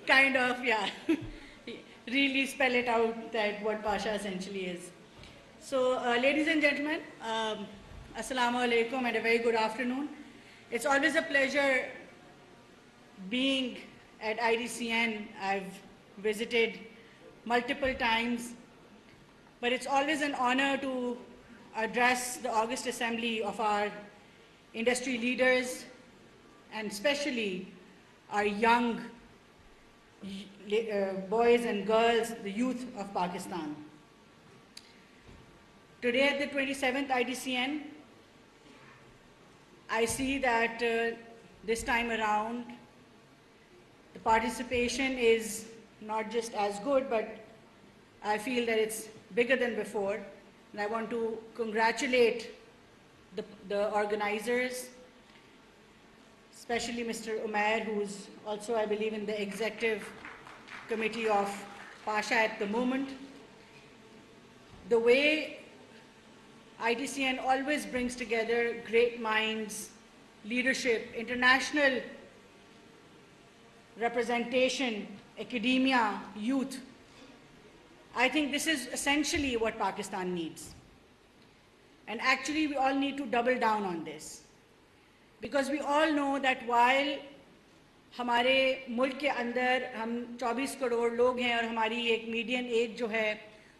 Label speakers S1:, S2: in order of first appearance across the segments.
S1: kind of, yeah, really spell it out that what Pasha essentially is. So, ladies and gentlemen, Assalamu alaikum and a very good afternoon. It's always a pleasure being at IDCN. I've visited multiple times, but it's always an honor to address the August Assembly of our industry leaders and especially our young boys and girls, the youth of Pakistan. Today at the 27th IDCN, I see that this time around the participation is not just as good, but I feel that it's bigger than before. And I want to congratulate the organizers, especially Mr. Umair, who is also, I believe, in the executive committee of Pasha at the moment. The way IDCN always brings together great minds, leadership, international representation, academia, youth, I think this is essentially what Pakistan needs. And actually, we all need to double down on this. Because we all know that while ہمارے ملک کے اندر ہم 24 کروڑ لوگ ہیں اور ہماری ایک median age جو ہے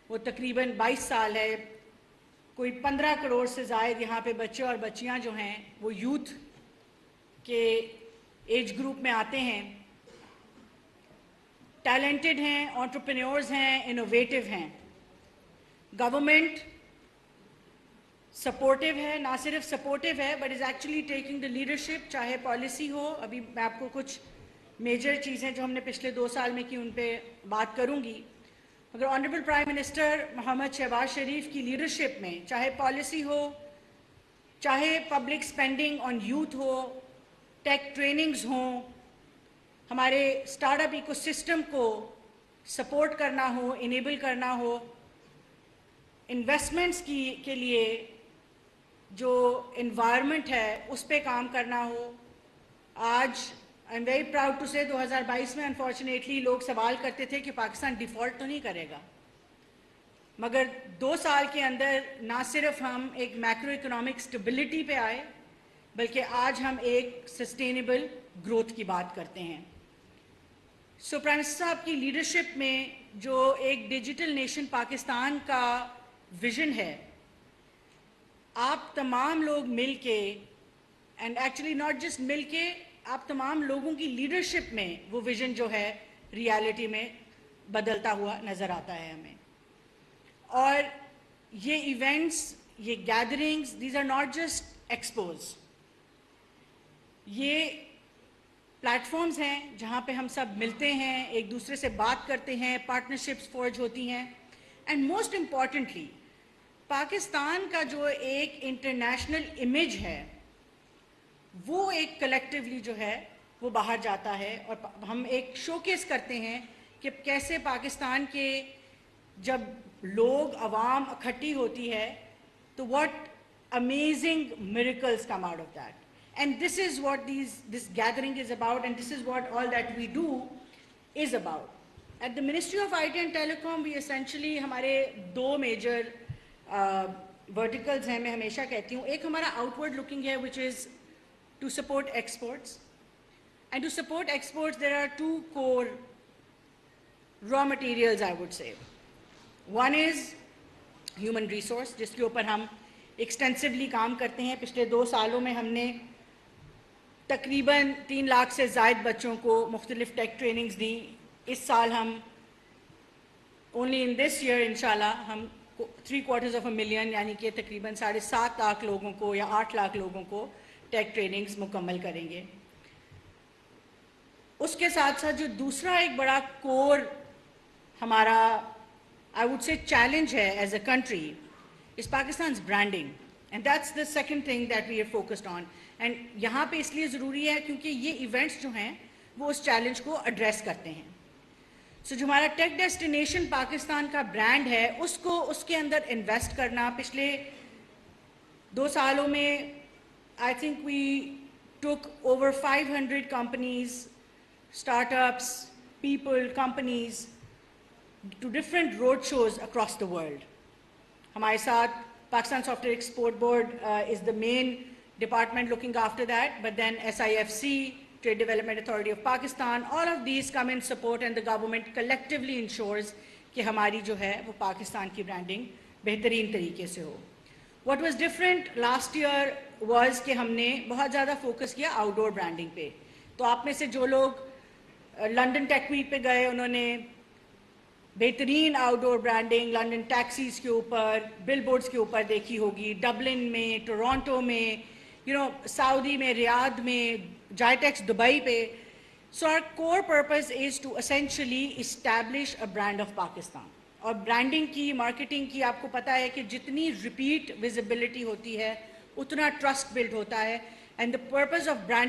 S1: وہ تقریباً 22 سال ہے، کوئی 15 کروڑ سے زائد یہاں پہ بچے اور بچیاں جو ہیں وہ یوتھ کے ایج گروپ میں آتے ہیں، ٹیلنٹڈ ہیں، انٹرپرینیورز ہیں، انوویٹو ہیں. گورنمنٹ سپورٹیو ہے، نہ صرف سپورٹیو ہے but is actually taking the leadership, چاہے پالیسی ہو. ابھی میں آپ کو کچھ میجر چیزیں جو ہم نے پچھلے 2 سال میں کی ان پہ بات کروں گی. مگر آنریبل پرائم منسٹر محمد شہباز شریف کی لیڈرشپ میں چاہے پالیسی ہو، چاہے public spending on youth who, take trainings ہوں، ہمارے اسٹارٹ اپ ایکو سسٹم کو سپورٹ کرنا ہو، انیبل کرنا ہو، انویسٹمنٹس کے لیے جو انوائرمنٹ ہے اس پہ کام کرنا ہو. آج I am very proud to سے 2022 میں انفارچونیٹلی لوگ سوال کرتے تھے کہ پاکستان ڈیفالٹ تو نہیں کرے گا، مگر 2 سال کے اندر نہ صرف ہم ایک میکرو اکنامک اسٹیبلٹی پہ آئے بلکہ آج ہم ایک سسٹینیبل گروتھ کی بات کرتے ہیں. سو پرائم منسٹر صاحب کی لیڈرشپ میں جو ایک ڈیجیٹل نیشن پاکستان کا ویژن ہے، آپ تمام لوگ مل کے، اینڈ ایکچولی ناٹ جسٹ مل کے، آپ تمام لوگوں کی لیڈرشپ میں وہ ویژن جو ہے ریالٹی میں بدلتا ہوا نظر آتا ہے ہمیں. اور یہ ایونٹس، یہ gatherings, these are not just expos, یہ پلیٹ فارمز ہیں جہاں پہ ہم سب ملتے ہیں، ایک دوسرے سے بات کرتے ہیں، پارٹنرشپس فورج ہوتی ہیں. اینڈ موسٹ امپورٹنٹلی پاکستان کا جو ایک انٹرنیشنل امیج ہے وہ ایک کلیکٹیولی جو ہے وہ باہر جاتا ہے، اور ہم ایک شوکیس کرتے ہیں کہ کیسے پاکستان کے جب لوگ، عوام اکٹھی ہوتی ہے تو what amazing miracles come out of that. And this is what this gathering is about, and this is what all that we do is about. At the Ministry of IT and Telecom, we essentially ہمارے 2 major verticals ہیں. میں ہمیشہ کہتی ہوں ایک ہمارا out word looking ہے which is to support exports. And to support exports there are 2 core raw materials I would say. One is human resource جس کے اوپر ہم ایکسٹینسولی کام کرتے ہیں. پچھلے 2 سالوں میں ہم نے تقریباً 3 لاکھ سے زائد بچوں کو مختلف ٹیک ٹریننگز دی. اس سال ہم only in this year انشاءاللہ ہم 750,000 یعنی کہ تقریباً 7.5 لاکھ لوگوں کو یا 8 لاکھ لوگوں کو ٹیک ٹریننگز مکمل کریں گے. اس کے ساتھ ساتھ جو دوسرا ایک بڑا کور ہمارا آئی ووڈ سے چیلنج ہے ایز اے کنٹری از پاکستان's branding, and that's the second thing that we are focused on. And یہاں پہ اس لیے ضروری ہے کیونکہ یہ ایونٹس جو ہیں وہ اس چیلنج کو ایڈریس کرتے ہیں. سو جو ہمارا ٹیک ڈیسٹینیشن پاکستان کا برانڈ ہے اس کو اس کے اندر انویسٹ کرنا. پچھلے 2 سالوں میں I think we took over 500 companies, startups, people, companies to different road shows across the world. ہمارے ساتھ Pakistan soft where export board is the main department looking after that, but then SIFC, Trade Development Authority of Pakistan, all of these come in support and the government collectively ensures کہ ہماری جو ہے وہ پاکستان کی branding بہترین طریقے سے ہو. What was different last year was کہ ہم نے بہت زیادہ فوکس کیا آؤٹ ڈور برانڈنگ پہ. تو آپ میں سے جو لوگ لنڈن ٹیک ویک پہ گئے انہوں نے بہترین آؤٹ ڈور برانڈنگ لنڈن ٹیکسیز کے اوپر، بل بورڈز کے اوپر دیکھی ہوگی، ڈبلن میں، ٹورانٹو میں، سعودی میں، ریاض میں، جائیٹیکس دبئی پہ. سو our core purpose is to essentially establish a brand of Pakistan. اور برانڈنگ کی، مارکیٹنگ کی آپ کو پتہ ہے کہ جتنی ریپیٹ ویزیبلٹی ہوتی ہے اتنا ٹرسٹ بلڈ ہوتا ہے. And the purpose of brand